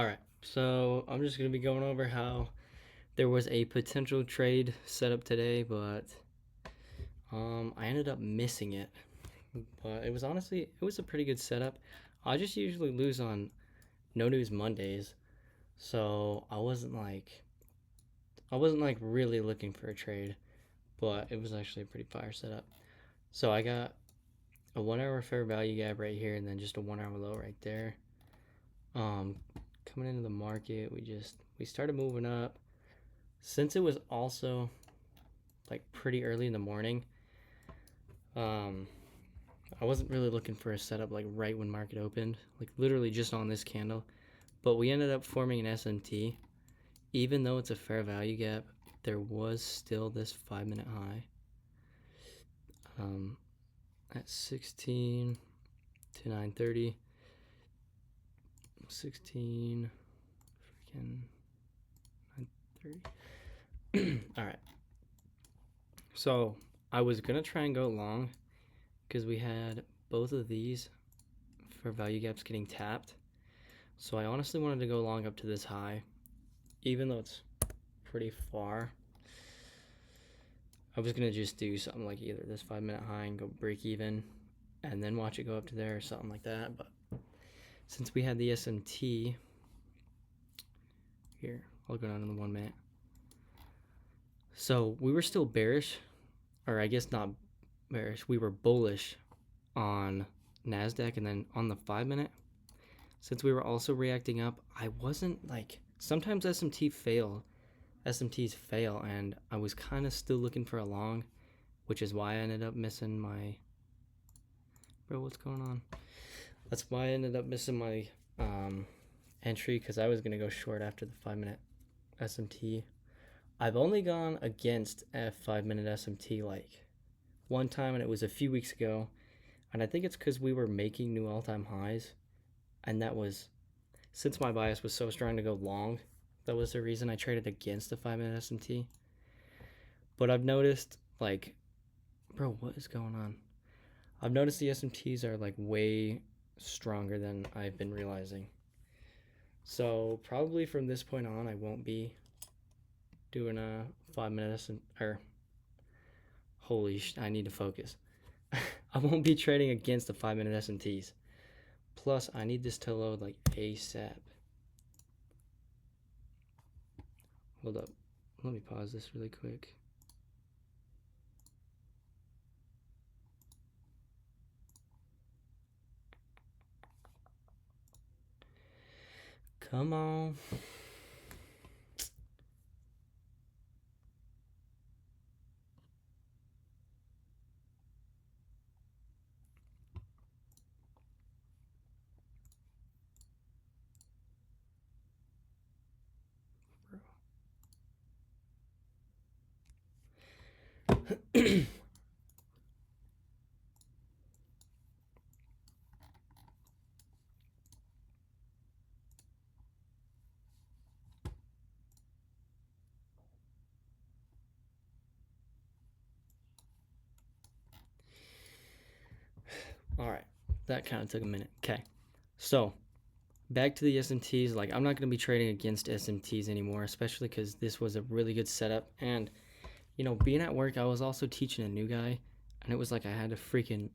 Alright, so I'm just going to be going over how there was a potential trade set up today, but I ended up missing it. But it was a pretty good setup. I just usually lose on No News Mondays, so I wasn't like really looking for a trade, but it was actually a pretty fire setup. So I got a 1 hour fair value gap right here, and then just a 1 hour low right there. Coming into the market, we started moving up. Since it was also like pretty early in the morning, um, I wasn't really looking for a setup like right when market opened, like literally just on this candle. But we ended up forming an SMT. Even though it's a fair value gap, there was still this 5 minute high at 16 to 9:30. 16 freaking 9:30. All right. So I was gonna try and go long because we had both of these for value gaps getting tapped. So I honestly wanted to go long up to this high, even though it's pretty far. I was gonna just do something like either this 5 minute high and go break even and then watch it go up to there or something like that. But since we had the SMT here, I'll go down to the 1 minute. So we were still bearish, or I guess not bearish, we were bullish on NASDAQ, and then on the 5 minute, since we were also reacting up, I wasn't like, sometimes SMTs fail, and I was kind of still looking for a long, which is why I ended up missing my, bro, what's going on? That's why I ended up missing my entry, because I was going to go short after the 5 minute SMT. I've only gone against a 5 minute SMT like one time, and it was a few weeks ago, and I think it's because we were making new all-time highs, and that was, since my bias was so strong to go long, that was the reason I traded against the 5 minute SMT. But I've noticed, like, bro, what is going on? I've noticed the SMTs are like way stronger than I've been realizing. So probably from this point on, I won't be doing a 5 minute or I need to focus. I won't be trading against the 5 minute SMTs. Plus, I need this to load like ASAP. Hold up. Let me pause this really quick. Come on. All right, that kind of took a minute. Okay, so back to the SMTs. Like, I'm not going to be trading against SMTs anymore, especially because this was a really good setup. And, you know, being at work, I was also teaching a new guy, and it was like I had to freaking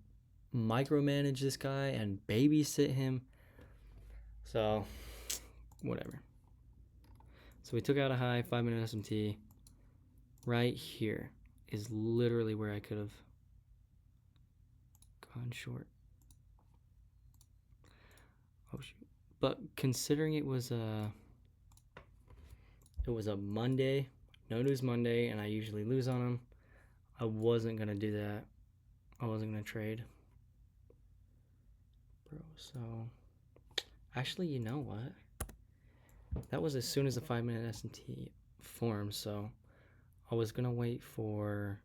micromanage this guy and babysit him. So, whatever. So we took out a high 5 minute SMT. Right here is literally where I could have gone short. Oh shoot. But considering it was a Monday, No News Monday, and I usually lose on them, I wasn't gonna do that. I wasn't gonna trade, bro. So actually, you know what? That was as soon as the 5 minute SMT formed. So I was gonna wait for,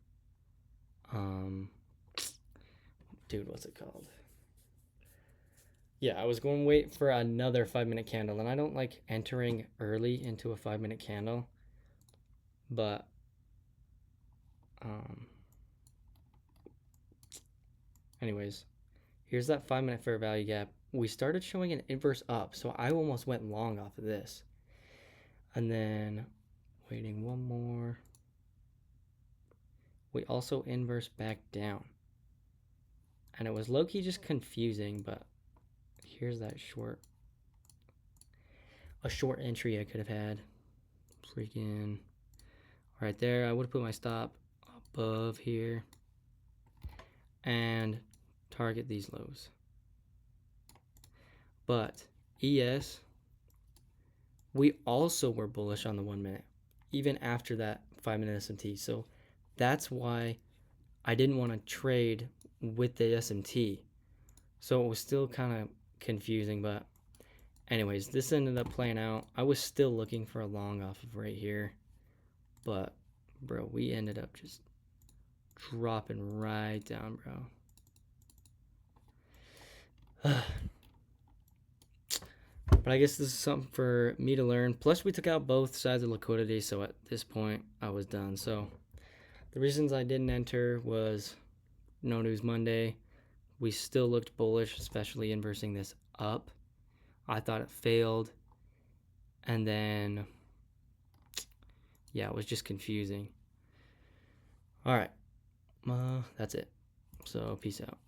dude, what's it called? Yeah, I was going to wait for another 5 minute candle, and I don't like entering early into a 5 minute candle, but anyways, here's that 5 minute fair value gap we started showing an inverse up, so I almost went long off of this. And then waiting one more. We also inverse back down. And it was low-key just confusing, but here's that a short entry I could have had. Freaking right there. I would have put my stop above here and target these lows. But ES, we also were bullish on the 1 minute, even after that 5-minute SMT. So that's why I didn't want to trade with the SMT. So it was still kind of confusing, but anyways, this ended up playing out. I was still looking for a long off of right here, but bro, we ended up just dropping right down, bro. But I guess this is something for me to learn. Plus, we took out both sides of liquidity, so at this point, I was done. So the reasons I didn't enter was no news Monday. We still looked bullish, especially inversing this up. I thought it failed. And then, yeah, it was just confusing. All right. That's it. So peace out.